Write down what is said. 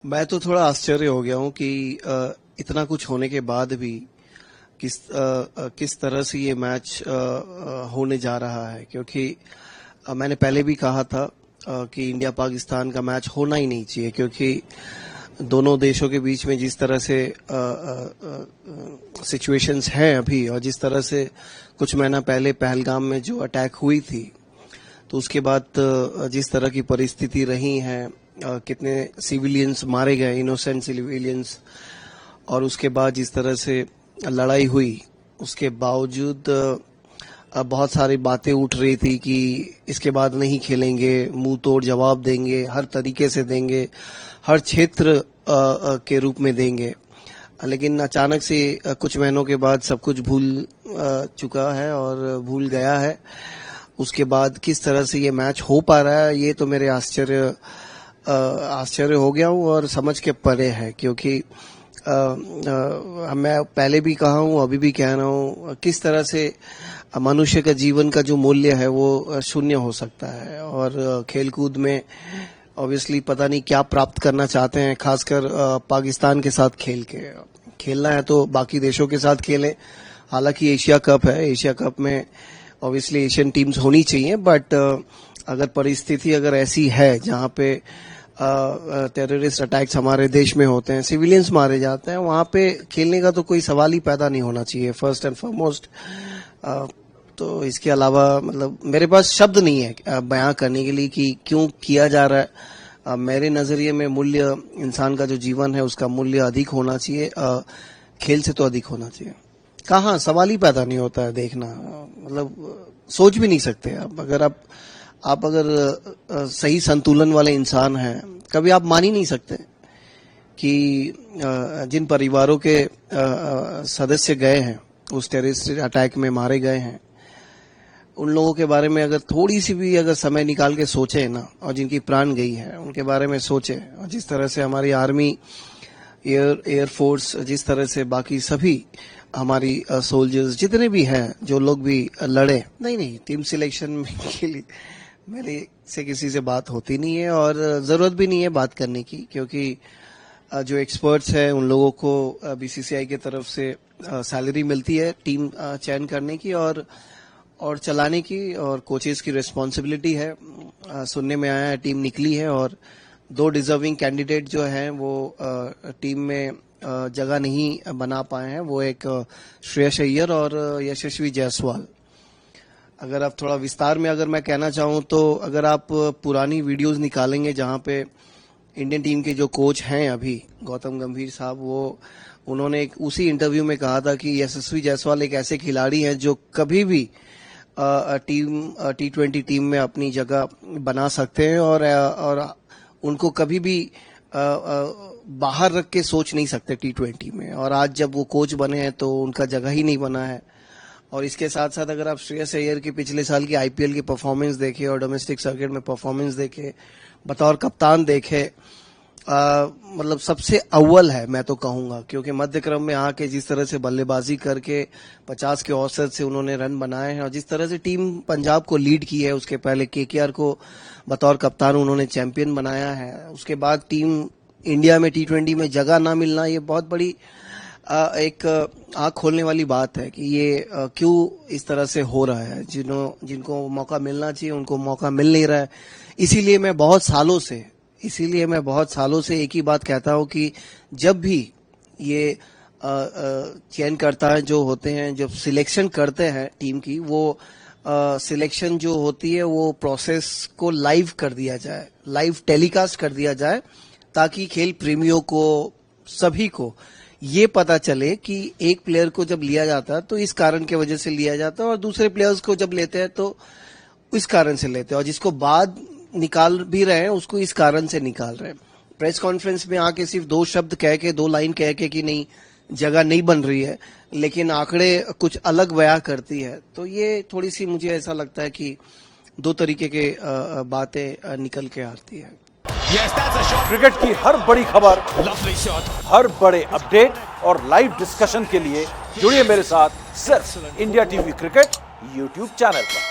मैं तो थोड़ा आश्चर्य हो गया हूँ कि इतना कुछ होने के बाद भी किस तरह से ये मैच होने जा रहा है, क्योंकि मैंने पहले भी कहा था कि इंडिया पाकिस्तान का मैच होना ही नहीं चाहिए, क्योंकि दोनों देशों के बीच में जिस तरह से सिचुएशंस हैं अभी, और जिस तरह से कुछ महीना पहले पहलगाम में जो अटैक हुई थी, तो उसके बाद जिस तरह की परिस्थिति रही है, कितने सिविलियंस मारे गए, इनोसेंट सिविलियंस, और उसके बाद जिस तरह से लड़ाई हुई, उसके बावजूद बहुत सारी बातें उठ रही थी कि इसके बाद नहीं खेलेंगे, मुंह तोड़ जवाब देंगे, हर तरीके से देंगे, हर क्षेत्र के रूप में देंगे। लेकिन अचानक से कुछ महीनों के बाद सब कुछ भूल चुका है और भूल गया है। उसके बाद किस तरह से ये मैच हो पा रहा है, ये तो मेरे आश्चर्य हो गया हूँ और समझ के परे है, क्योंकि मैं पहले भी कहा हूँ, अभी भी कह रहा हूँ, किस तरह से मनुष्य का जीवन का जो मूल्य है वो शून्य हो सकता है। और खेलकूद में ऑब्वियसली पता नहीं क्या प्राप्त करना चाहते हैं, खासकर पाकिस्तान के साथ खेलना है तो बाकी देशों के साथ खेलें। हालांकि एशिया कप है, एशिया कप में ऑब्वियसली एशियन टीम्स होनी चाहिए, बट अगर परिस्थिति अगर ऐसी है जहां पे टेररिस्ट अटैक्स हमारे देश में होते हैं, सिविलियंस मारे जाते हैं, वहां पे खेलने का तो कोई सवाल ही पैदा नहीं होना चाहिए, फर्स्ट एंड फॉरमोस्ट। तो इसके अलावा मतलब मेरे पास शब्द नहीं है बयां करने के लिए कि क्यों किया जा रहा है। मेरे नजरिए में मूल्य, इंसान का जो जीवन है उसका मूल्य अधिक होना चाहिए, खेल से तो अधिक होना चाहिए। कहाँ सवाल ही पैदा नहीं होता है देखना, मतलब सोच भी नहीं सकते आप अगर सही संतुलन वाले इंसान हैं, कभी आप मान ही नहीं सकते कि जिन परिवारों के सदस्य गए हैं, उस टेररिस्ट अटैक में मारे गए हैं, उन लोगों के बारे में अगर थोड़ी सी भी अगर समय निकाल के सोचे ना, और जिनकी प्राण गई है उनके बारे में सोचे, और जिस तरह से हमारी आर्मी, एयरफोर्स, जिस तरह से बाकी सभी हमारी सोल्जर्स जितने भी हैं, जो लोग भी लड़े, नहीं टीम सिलेक्शन के लिए मेरे से किसी से बात होती नहीं है और जरूरत भी नहीं है बात करने की, क्योंकि जो एक्सपर्ट्स हैं उन लोगों को बीसीसीआई की तरफ से सैलरी मिलती है टीम चयन करने की और चलाने की, और कोचेस की रिस्पॉन्सिबिलिटी है। सुनने में आया है टीम निकली है और 2 डिजर्विंग कैंडिडेट जो हैं वो टीम में जगह नहीं बना पाए हैं, वो एक श्रेयस अय्यर और यशस्वी जायसवाल। अगर आप थोड़ा विस्तार में अगर मैं कहना चाहूँ तो अगर आप पुरानी वीडियोस निकालेंगे जहां पे इंडियन टीम के जो कोच हैं अभी, गौतम गंभीर साहब, उन्होंने एक उसी इंटरव्यू में कहा था कि यशस्वी जायसवाल एक ऐसे खिलाड़ी हैं जो कभी भी T20 टीम में अपनी जगह बना सकते हैं और उनको कभी भी बाहर रख के सोच नहीं सकते T20 में। और आज जब वो कोच बने हैं तो उनका जगह ही नहीं बना है। और इसके साथ साथ अगर आप श्रेयस अय्यर की पिछले साल की आईपीएल की परफॉर्मेंस देखें और डोमेस्टिक सर्किट में परफॉर्मेंस देखें, बतौर कप्तान देखें, मतलब सबसे अव्वल है मैं तो कहूंगा, क्योंकि मध्य क्रम में आके जिस तरह से बल्लेबाजी करके 50 के औसत से उन्होंने रन बनाए हैं, और जिस तरह से टीम पंजाब को लीड की है, उसके पहले केकेआर को बतौर कप्तान उन्होंने चैंपियन बनाया है, उसके बाद टीम इंडिया में T20 में जगह ना मिलना, ये बहुत बड़ी एक आंख खोलने वाली बात है कि ये क्यों इस तरह से हो रहा है। जिनको मौका मिलना चाहिए उनको मौका मिल नहीं रहा है। इसीलिए मैं बहुत सालों से एक ही बात कहता हूं कि जब भी ये चयनकर्ता जो होते हैं, जब सिलेक्शन करते हैं टीम की, वो सिलेक्शन जो होती है वो प्रोसेस को लाइव कर दिया जाए, लाइव टेलीकास्ट कर दिया जाए, ताकि खेल प्रेमियों को, सभी को ये पता चले कि एक प्लेयर को जब लिया जाता है तो इस कारण की वजह से लिया जाता है, और दूसरे प्लेयर्स को जब लेते हैं तो इस कारण से लेते हैं, और जिसको बाद निकाल भी रहे हैं उसको इस कारण से निकाल रहे हैं। प्रेस कॉन्फ्रेंस में आके सिर्फ 2 शब्द कह के, 2 लाइन कह के कि नहीं जगह नहीं बन रही है, लेकिन आंकड़े कुछ अलग बयां करती है, तो ये थोड़ी सी मुझे ऐसा लगता है कि 2 तरीके के बातें निकल के आती है। क्रिकेट की हर बड़ी खबर, हर बड़े अपडेट और लाइव डिस्कशन के लिए जुड़िए मेरे साथ सिर्फ India TV cricket YouTube channel पर।